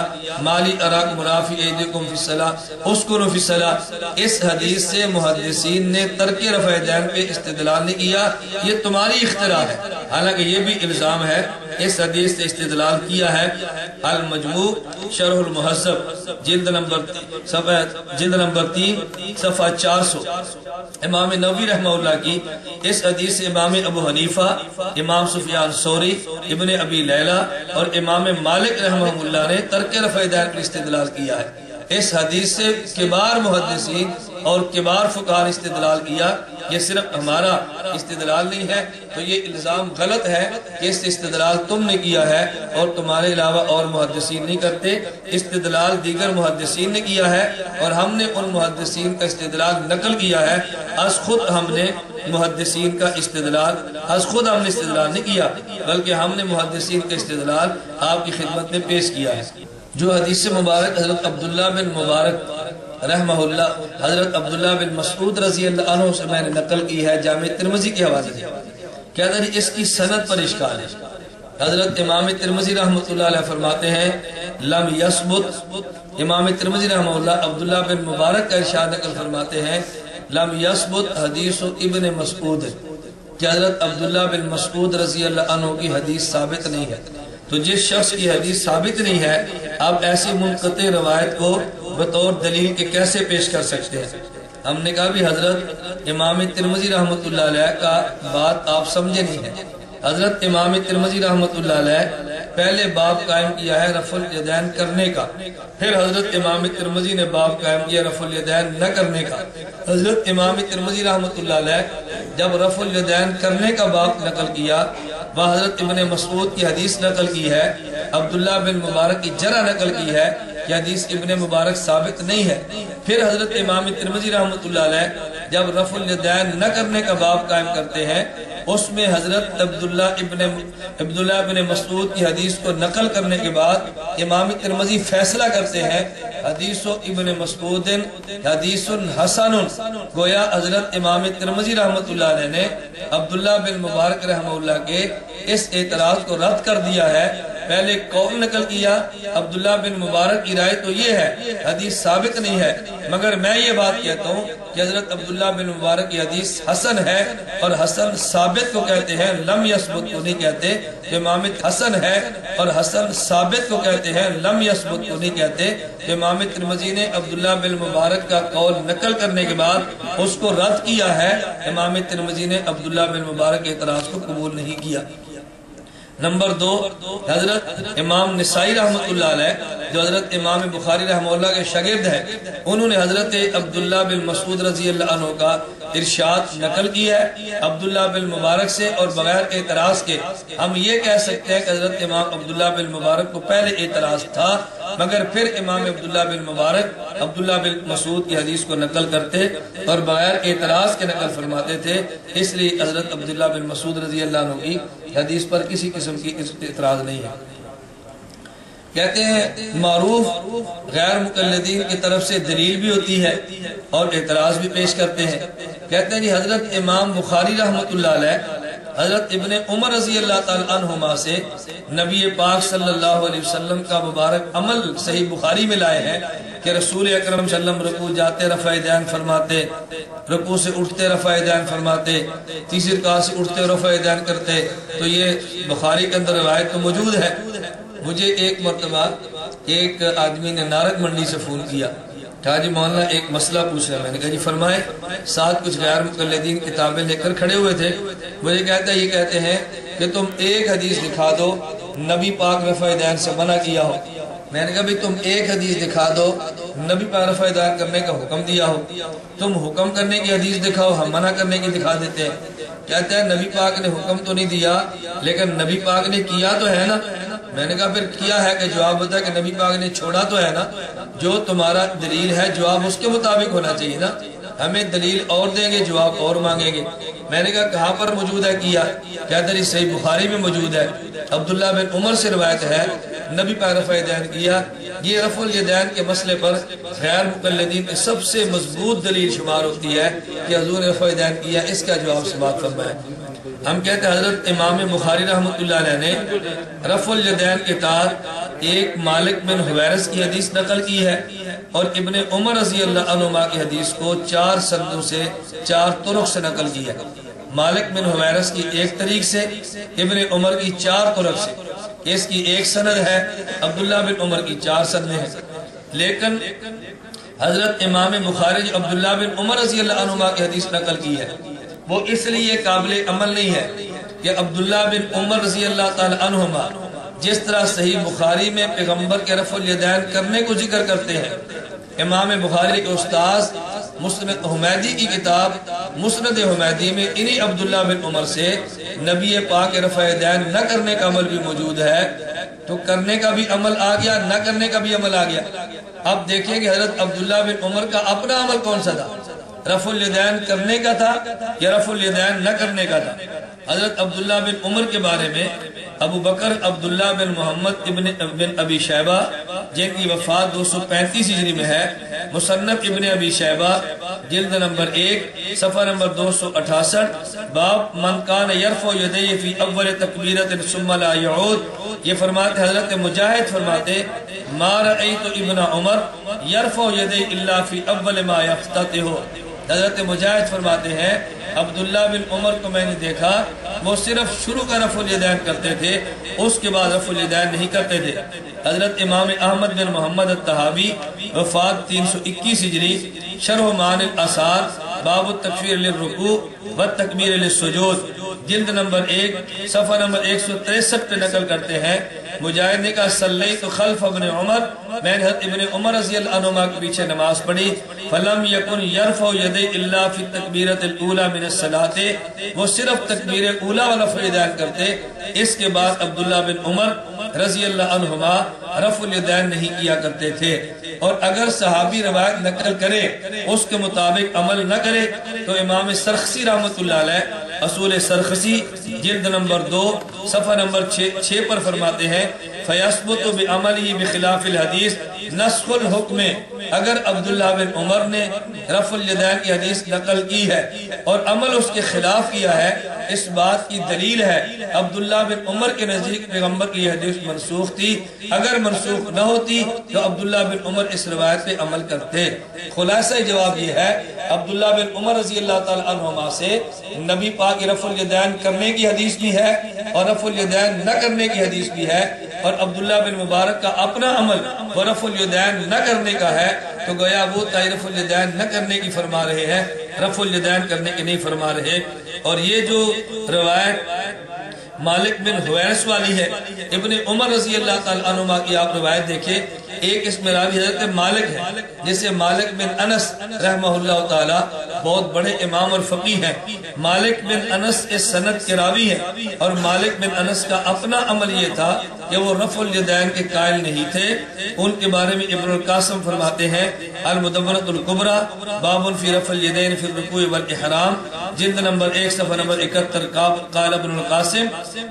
مالی اراک مرافی ایدیکم فی الصلاۃ اسکنوا فی الصلاۃ، اس حدیث سے محدثین نے ترک رفع یدین پہ استدلال نہیں کیا، یہ تمہاری اختراع ہے، حالانکہ یہ بھی الزام ہے۔ اس حدیث سے استدلال کیا ہے المجموع شرح المہذب جلد نمبر 3 صفحہ 400 امام نووی رحمہ اللہ کی۔ اس حدیث سے امام ابو حنیفہ، امام سفیان ثوری، ابن ابی لیلہ اور امام مالک رحمہ اللہ نے ترک رفع یدین پر استدلال کیا ہے۔ اس حدیث سے کبار محدثین اور کبار فقہاء نے استدلال کیا، یہ صرف ہمارا استدلال نہیں ہے، تو یہ الزام غلط ہے کہ اس استدلال تم نے کیا ہے اور تمہارے علاوہ اور محدثین نہیں کرتے، استدلال دیگر محدثین نے کیا ہے اور ہم نے ان محدثین کا استدلال نقل کیا ہے۔ از خود ہم نے محدثین کا استدلال نہیں کیا بلکہ ہم نے محدثین کا استدلال آپ کی خدمت میں پیش کیا ہے۔ جو حدیث مبارک حضرت عبداللہ بن مبارک رحمہ اللہ، حضرت عبداللہ بن مسعود رضی اللہ عنہ سے میں نے نقل کی ہے جامع ترمذی کے حوالے سے، کہتا ہے اس کی سند پر اشکال ہے۔ حضرت امام ترمذی رحمۃ اللہ علیہ فرماتے ہیں لم یثبت، امام ترمذی رحمہ اللہ عبداللہ بن مبارک کا ارشاد نقل فرماتے ہیں لم یثبت حدیث ابن مسعود، کہ حضرت عبداللہ بن مسعود رضی اللہ عنہ کی حدیث ثابت نہیں ہے۔ تو جس شخص کی حدیث ثابت نہیں ہے اب ایسی منقطع روایت کو بطور دلیل کے کیسے پیش کر سکتے ہیں؟ ہم نے کہا بھی حضرت امام ترمذی رحمۃ اللہ علیہ کا بات آپ سمجھے نہیں ہے۔ حضرت امام ترمذی رحمۃ اللہ علیہ پہلے باب قائم کیا ہے رفع الیدین کرنے کا، پھر حضرت امام ترمذی نے باب قائم کیا رفع الیدین نہ کرنے کا۔ حضرت امام ترمذی رحمۃ اللہ علیہ جب رفع الیدین کرنے کا باب نقل کیا، وہ حضرت ابن مسعود کی حدیث نقل کی ہے، عبداللہ بن مبارک کی جرح نقل کی ہے کہ حدیث ابن مبارک ثابت نہیں ہے۔ پھر حضرت امام ترمذی رحمۃ اللہ علیہ جب رفع الیدین نہ کرنے کا باب قائم کرتے ہیں، اس میں حضرت عبداللہ ابن مسعود کی حدیث کو نقل کرنے کے بعد امام ترمذی فیصلہ کرتے ہیں حدیث ابن مسعود حدیث حسن، گویا حضرت امام ترمذی رحمۃ اللہ علیہ نے عبداللہ بن مبارک رحمہ اللہ کے اس اعتراض کو رد کر دیا ہے۔ پہلے قول نقل کیا عبداللہ بن مبارک کی رائے تو یہ ہے حدیث ثابت نہیں ہے، مگر میں یہ بات کہتا ہوں کہ حضرت عبداللہ بن مبارک کی حدیث حسن ہے، اور حسن ثابت کو کہتے ہیں، لم یثبت کو نہیں کہتے۔ امام حسن ہے اور حسن ثابت کو کہتے ہیں، لم یثبت کو نہیں کہتے۔ امام ترمذی نے عبداللہ بن مبارک کا قول نقل کرنے کے بعد اس کو رد کیا ہے، امام ترمذی نے عبداللہ بن مبارک کے اعتراض کو قبول نہیں کیا۔ نمبر 2، حضرت امام نسائی رحمۃ اللہ علیہ جو حضرت امام بخاری رحمہ اللہ کے شاگرد ہیں، انہوں نے حضرت عبداللہ بن مسعود رضی اللہ عنہ کا ارشاد نقل کیا ہے عبداللہ بن مبارک سے، اور بغیر اعتراض کے ہم یہ کہہ سکتے ہیں کہ حضرت امام عبداللہ بن مبارک کو پہلے اعتراض تھا، مگر پھر امام عبداللہ بن مبارک عبداللہ بن مسعود کی حدیث کو نقل کرتے اور بغیر اعتراض کے نقل فرماتے تھے، اس لیے حضرت عبداللہ بن مسعود رضی اللہ عنہ کی حدیث پر کسی قسم کی اعتراض نہیں ہے۔ کہتے ہیں معروف غیر مقلدین کی طرف سے دلیل بھی ہوتی ہے اور اعتراض بھی پیش کرتے ہیں۔ کہتے ہیں حضرت امام بخاری رحمۃ اللہ علیہ حضرت ابن عمر رضی اللہ تعالی عنہما سے نبی پاک صلی اللہ علیہ وسلم کا مبارک عمل صحیح بخاری میں لائے ہیں کہ رسول اکرم صلی اللہ علیہ وسلم رکوع جاتے رفع یدین فرماتے، رکوع سے اٹھتے رفع یدین فرماتے، تیسری رکعت سے اٹھتے رفع یدین کرتے۔ تو یہ بخاری کے اندر روایت تو موجود ہے۔ مجھے ایک مرتبہ ایک آدمی نے نارک منڈی سے فون کیا، کہا جی مولانا ایک مسئلہ پوچھ رہا ہے۔ میں نے کہا جی فرمائے۔ ساتھ کچھ غیر مقلدین کتابیں لے کر کھڑے ہوئے تھے۔ مجھے کہتے ہیں کہ تم ایک حدیث دکھا دو نبی پاک رفع یدین سے منع کیا ہو۔ میں نے کہا بھی تم ایک حدیث دکھا دو نبی پاک رفع یدین کرنے کا حکم دیا ہو، تم حکم کرنے کی حدیث دکھاؤ، ہم منع کرنے کی دکھا دیتے ہیں۔ کہتے ہیں نبی پاک نے حکم تو نہیں دیا لیکن نبی پاک نے کیا تو ہے نا۔ میں نے کہا پھر کیا ہے کہ جواب بتا کہ نبی پاک نے چھوڑا تو ہے نا۔ جو تمہارا دلیل ہے جواب اس کے مطابق ہونا چاہیے نا، ہمیں دلیل اور دیں گے جواب اور مانگیں گے۔ میں نے کہا کہاں پر موجود ہے کیا؟ کہتے ہیں صحیح بخاری میں موجود ہے، عبداللہ بن عمر سے روایت ہے نبی پاک رفع یدین کیا۔ یہ رفع الیدین کے مسئلے پر غیر مقلدین کی سب سے مضبوط دلیل شمار ہوتی ہے کہ حضور نے رفع یدین کیا، اس کا جواب سے بات فرمایا۔ ہم کہتے ہیں حضرت امام بخاری رحمۃ اللہ علیہ نے رفع الیدین کے تحت ایک مالک بن حویرث کی حدیث نقل کی ہے اور ابن عمر رضی اللہ عنہما کی حدیث کو 4 سندوں سے 4 طرق سے نقل کی ہے۔ مالک بن حویرث کی ایک طریق سے، ابن عمر کی 4 طرق سے، اس کی ایک سند ہے، عبداللہ بن عمر کی 4 سندیں ہیں۔ لیکن حضرت امام بخاری جو عبداللہ بن عمر رضی اللہ عنہما کی حدیث نقل کی ہے وہ اس لیے قابل عمل نہیں ہے کہ عبداللہ بن عمر رضی اللہ تعالی عنہما جس طرح صحیح بخاری میں پیغمبر کے رفع الیدین کرنے کو ذکر کرتے ہیں، امام بخاری کے استاذ مسند حمیدی کی کتاب مسند حمیدی میں انہی عبداللہ بن عمر سے نبی پاک کے رفع الیدین نہ کرنے کا عمل بھی موجود ہے۔ تو کرنے کا بھی عمل آ گیا، نہ کرنے کا بھی عمل آ گیا۔ اب دیکھیں کہ حضرت عبداللہ بن عمر کا اپنا عمل کون سا تھا، رفع الیدین کرنے کا تھا یا رفع الیدین نہ کرنے کا تھا؟ حضرت عبداللہ بن عمر کے بارے میں ابو بکر عبداللہ بن محمد بن ابی شیبہ جن کی وفات 235 ہجری میں ہے، مصنف ابن ابی شیبہ جلد نمبر 1 صفحہ نمبر 268 باب من کان یرفع یدیہ فی اول تکبیرۃ ثم لا یعود، یہ فرماتے حضرت مجاہد فرماتے ما رأیت ابن عمر یرفع یدیہ الا فی اول ما یفتتح۔ حضرت مجاہد فرماتے ہیں عبداللہ بن عمر کو میں نے دیکھا وہ صرف شروع کا رفع الیدین کرتے تھے، اس کے بعد رفع الیدین نہیں کرتے تھے۔ حضرت امام احمد بن محمد الطحاوی وفات 321 ہجری، شرح معانی الآثار باب التکبیر للرکوع والتکبیر للسجود جلد نمبر 1 صفحہ نمبر 163 پہ نقل کرتے ہیں مجاہد نے کہا صلیت خلف ابن عمر، میں نے حضرت ابن عمر رضی اللہ عنہما کے پیچھے نماز پڑھی، فلم یکن یرفع یدیہ الا فی التکبیرۃ الاولی من الصلاۃ، وہ صرف تکبیر اولی والا رفع الیدین کرتے، اس کے بعد عبداللہ بن عمر رضی اللہ عنہما رفع الیدین نہیں کیا کرتے تھے۔ اور اگر صحابی روایت نقل کرے اس کے مطابق عمل نہ کرے تو امام سرخسی رحمۃ اللہ علیہ اصول سرخسی جلد نمبر 2 صفحہ نمبر 6 پر فرماتے ہیں فَيَثْبُتُ بِعَمَلِهِ بِخِلَافِ الْحَدِيثِ نسخ الحکم، اگر عبداللہ بن عمر نے رفع الیدین کی حدیث نقل کی ہے اور عمل اس کے خلاف کیا ہے، اس بات کی دلیل ہے عبداللہ بن عمر کے نزدیک پیغمبر کی یہ حدیث منسوخ تھی، اگر منسوخ نہ ہوتی تو عبداللہ بن عمر اس روایت پہ عمل کرتے۔ خلاصہ جواب یہ ہے عبداللہ بن عمر رضی اللہ تعالی عنہما سے نبی پاک کی رفع الیدین کرنے کی حدیث بھی ہے اور رفع الیدین نہ کرنے کی حدیث بھی ہے، اور عبداللہ بن مبارک کا اپنا عمل وہ رفع الیدین نہ کرنے کا ہے، تو گویا وہ رفع الیدین نہ کرنے کی فرما رہے ہیں، رفع الیدین کرنے کی نہیں فرما رہے۔ اور یہ جو روایت مالک بن حویرث والی ہے، ابن عمر رضی اللہ تعالی عنہما کی آپ روایت دیکھیں، ایک اس میں راوی حضرت مالک ہے جسے مالک بن انس رحمہ اللہ تعالی بہت بڑے امام اور فقیہ ہیں۔ مالک بن انس اس سند کے راوی ہیں اور مالک بن انس کا اپنا عمل یہ تھا کہ وہ رفع الیدین کے قائل نہیں تھے۔ ان کے بارے میں ابن القاسم فرماتے ہیں المدونۃ الکبریٰ باب فی رفع الیدین فی الرکوع والاحرام جلد نمبر 1 صفحہ نمبر 71 قال ابن القاسم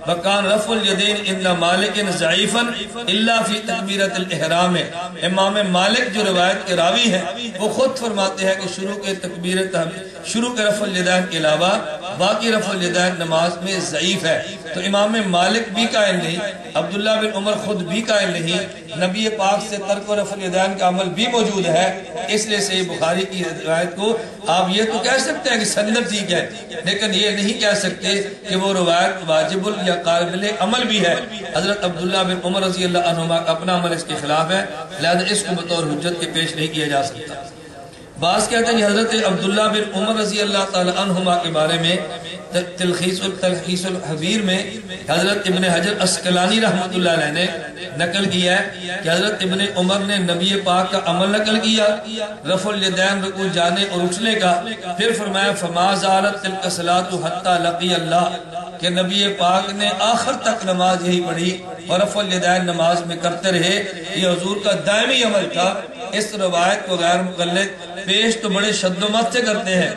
وکان رفع الیدین ان مالک ضعیفا الا فی تکبیرۃ الاحرام، امام مالک جو روایت کے راوی ہیں وہ خود فرماتے ہیں کہ شروع کے رفع الیدین کے علاوہ باقی رفع الیدین نماز میں ضعیف ہے۔ تو امام مالک بھی قائل نہیں، عبداللہ بن عمر خود بھی قائل نہیں، نبی پاک سے ترک و رفع الیدین کا عمل بھی موجود ہے، اس لیے صحیح بخاری کی روایت کو آپ یہ تو کہہ سکتے ہیں کہ سند ٹھیک ہے، لیکن یہ نہیں کہہ سکتے کہ وہ روایت واجب یا قابل عمل بھی ہے۔ حضرت عبداللہ بن عمر رضی اللہ عنہما کا اپنا عمل اس کے خلاف ہے، لہذا اس کو بطور حجت کے پیش نہیں کیا جا سکتا۔ بعض کہتے ہیں کہ حضرت عبداللہ بن عمر رضی اللہ تعالی عنہما کے بارے میں تلخیص الحبیر میں حضرت ابن حجر عسقلانی رحمۃ اللہ علیہ نے نقل کیا ہے کہ حضرت ابن عمر نے نبی پاک کا عمل نقل کیا رفع الیدین رکوع جانے اور اٹھنے کا، پھر فرمایا فما زالت تلک الصلاۃ حتی لقی اللہ، کہ نبی پاک نے آخر تک نماز یہی پڑھی اور رفع الیدین نماز میں کرتے رہے، یہ حضور کا دائمی عمل تھا۔ اس روایت کو غیر مقلد پیش تو بڑے شد و مت سے کرتے ہیں،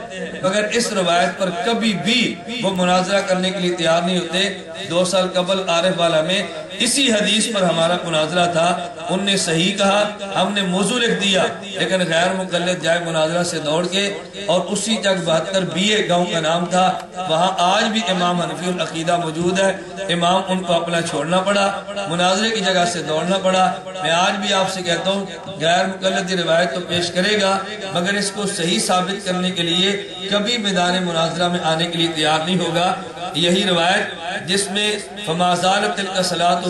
مگر اس روایت پر کبھی بھی وہ مناظرہ کرنے کے لیے تیار نہیں ہوتے۔ 2 سال قبل عارف والا میں اسی حدیث پر ہمارا مناظرہ تھا، ان نے صحیح کہا، ہم نے موضوع لکھ دیا، لیکن غیر مقلد جائے مناظرہ سے دوڑ کے، اور اسی جگ 72 BA گاؤں کا نام تھا، وہاں آج بھی امام حنفی العقیدہ موجود ہے۔ امام ان کو اپنا چھوڑنا پڑا، مناظرے کی جگہ سے دوڑنا پڑا۔ میں آج بھی آپ سے کہتا ہوں غیر مقلد یہ روایت تو پیش کرے گا، مگر اس کو صحیح ثابت کرنے کے لیے کبھی میدان مناظرہ میں آنے کے لیے تیار نہیں ہوگا۔ یہی روایت جس میں فما زالت تلک صلاتہ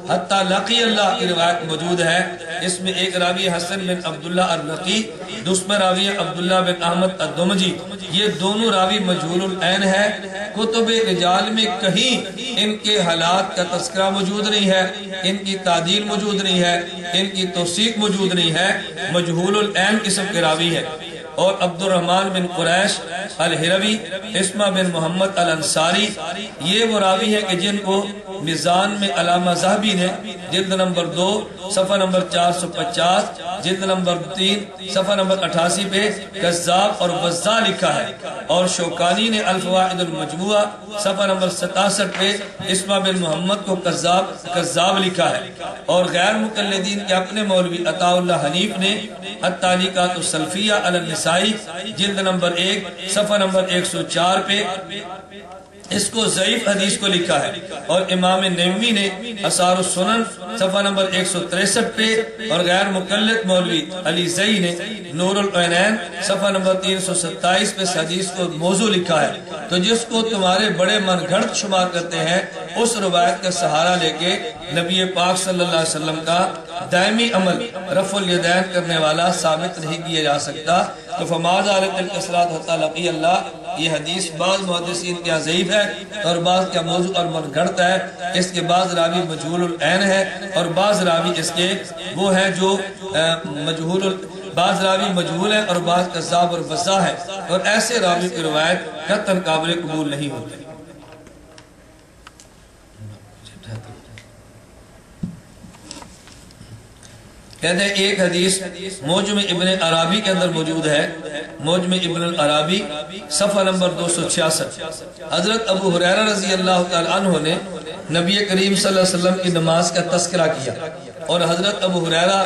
حتی لقی اللہ کی روایت موجود ہے، اس میں ایک راوی حسن بن عبداللہ الرقی، دوسرا راوی عبداللہ بن احمد الدمجی، یہ دونوں راوی مجہول العین ہے۔ کتب رجال میں کہیں ان کے حالات کا تذکرہ موجود نہیں ہے، ان کی تعدیل موجود نہیں ہے، ان کی توثیق موجود نہیں ہے، مجہول العین قسم کے راوی ہے۔ اور عبد الرحمن بن قریش الہروی، اسمہ بن محمد الانصاری، یہ وہ راوی ہے کہ جن کو میزان میں علامہ ذہبی نے جلد نمبر 2 صفحہ نمبر 450، جلد نمبر 3 صفحہ نمبر 88 پہ کذاب اور وضاع لکھا ہے، اور شوکانی نے الفوائد المجموعہ صفحہ نمبر 67 پہ اسمہ بن محمد کو کذاب لکھا ہے، اور غیر مقلدین کے اپنے مولوی عطاء اللہ حنیف نے التعلیقات السلفیہ علی النسائی جلد نمبر 1 صفحہ نمبر 104 پہ اس کو ضعیف حدیث کو لکھا ہے، اور امام نووی نے اثار السنن صفحہ نمبر 163 پہ، اور غیر مقلد مولوی علی زئی نے نور العینین صفحہ نمبر 327 پہ اس حدیث کو موضوع لکھا ہے۔ تو جس کو تمہارے بڑے من گھڑت شمار کرتے ہیں، اس روایت کا سہارا لے کے نبی پاک صلی اللہ علیہ وسلم کا دائمی عمل رفع الیدین کرنے والا ثابت نہیں کیا جا سکتا۔ تو فما زالت تلک الصلاۃ حتی لقی اللہ، یہ حدیث بعض محدثین کے ضعیف ہے اور بعض کا موضوع اور من گھڑت ہے، اس کے بعض راوی مجہول العین ہے، اور بعض راوی اس کے وہ ہے جو بعض راوی مجہول ہے اور بعض کذاب اور وضاع ہے، اور ایسے راوی کی روایت قطعاً قابل قبول نہیں ہوتی۔ کہتے ہیں ایک حدیث موجم ابن عرابی کے اندر موجود ہے، موجم ابن العرابی صفحہ نمبر 266، حضرت ابو ہریرہ رضی اللہ تعالی عنہ نے نبی کریم صلی اللہ علیہ وسلم کی نماز کا تذکرہ کیا، اور حضرت ابو ہریرہ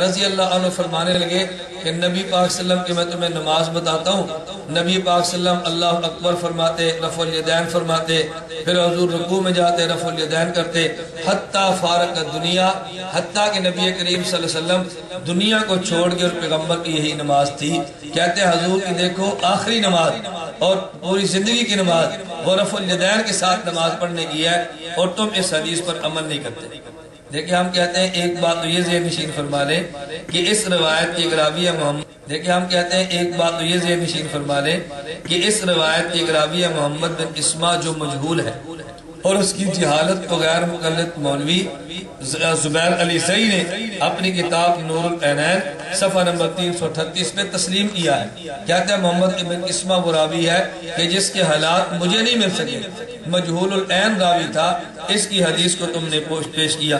رضی اللہ عنہ فرمانے لگے کہ نبی پاک صلی اللہ علیہ وسلم کی میں تمہیں نماز بتاتا ہوں۔ نبی پاک صلی اللہ علیہ وسلم اللہ اکبر فرماتے، رفع الیدین فرماتے، پھر حضور رکوع میں جاتے، رفع الیدین کرتے، حتیٰ فارق دنیا، حتیٰ کہ نبی کریم صلی اللہ علیہ وسلم دنیا کو چھوڑ کے، اور پیغمبر کی یہی نماز تھی۔ کہتے ہیں حضور کی دیکھو آخری نماز اور پوری زندگی کی نماز وہ رفع الیدین کے ساتھ نماز پڑھنے کی ہے، اور تم اس حدیث پر عمل نہیں کرتے۔ دیکھیں ہم کہتے ہیں ایک بات تو یہ ذہن نشین فرما لیں کہ اس روایت کی ایک راوی محمد، دیکھیں ہم کہتے ہیں ایک بات تو یہ ذہن نشین فرما لیں کہ اس روایت کی ایک راوی محمد بن اسما جو مجہول ہے، اور اس کی جہالت کو غیر مقلد مولوی زبیر علی زئی نے اپنی کتاب نور العینین صفحہ نمبر 338 میں تسلیم کیا ہے۔ کہتے ہیں محمد ابن اسما وہ راوی ہے کہ جس کے حالات مجھے نہیں مل سکے، مجہول العین راوی تھا، اس کی حدیث کو تم نے پیش کیا۔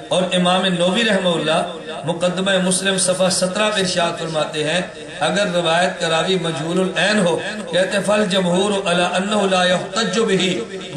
اور امام نووی رحمہ اللہ مقدمہ مسلم صفحہ 17 میں ارشاد فرماتے ہیں اگر روایت کا راوی مجہول العین ہو، کہتے ہیں فالجمہور علی انہ لا یحتج بہ،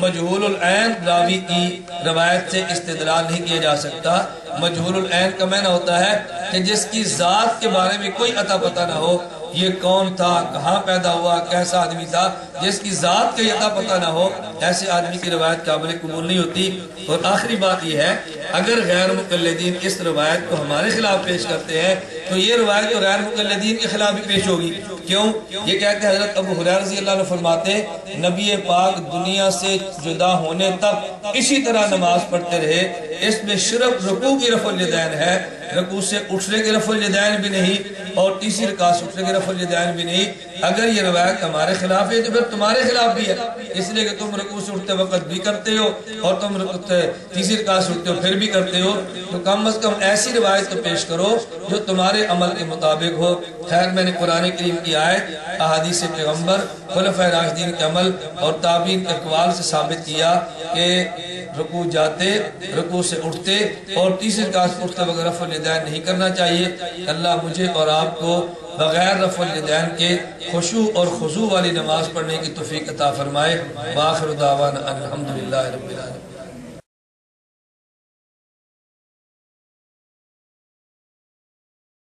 مجہول العین راوی کی روایت سے استدلال نہیں کیا جا سکتا۔ مجہول العین کا معنی ہوتا ہے کہ جس کی ذات کے بارے میں کوئی عطا پتہ نہ ہو، یہ کون تھا، کہاں پیدا ہوا، کیسا آدمی تھا، جس کی ذات کا عطا پتہ نہ ہو، ایسے آدمی کی روایت قابل قبول نہیں ہوتی۔ اور آخری بات یہ ہے اگر غیر مقلدین اس روایت کو ہمارے خلاف پیش کرتے ہیں تو یہ روایت تو غیر مقلدین کے خلاف بھی پیش ہوگی۔ کیوں؟ یہ کہتے ہیں حضرت ابو ہریرہ رضی اللہ عنہ فرماتے نبی پاک دنیا سے جدا ہونے تک اسی طرح نماز پڑھتے رہے، اس میں صرف رکوع کی رفع الیدین ہے، رکوع سے اٹھنے کے رفع الیدین بھی نہیں اور تیسری رکعت سے اٹھنے کے رفع الیدین بھی نہیں۔ اگر یہ روایت ہمارے خلاف ہے تو پھر تمہارے خلاف بھی ہے، اس لیے کہ تم رکوع سے اٹھتے وقت بھی کرتے ہو اور تم تیسری رکعت سے اٹھتے ہو پھر بھی کرتے ہو، تو کم از کم ایسی روایت تو پیش کرو جو تمہارے عمل کے مطابق ہو۔ خیر میں نے قرآن کریم کی آیت، احادیث پیغمبر، خلفائے راشدین کے عمل اور تابعین کے اقوال سے ثابت کیا کہ رکوع جاتے، رکوع سے اٹھتے اور تیسری رکعت سے اٹھتے وقت رفع الیدین نہیں کرنا چاہیے۔ اللہ مجھے اور آپ کو بغیر رفع الیدین کے خشوع اور خضوع والی نماز پڑھنے کی توفیق عطا فرمائے۔ وآخر دعوانا الحمدللہ رب العالمین۔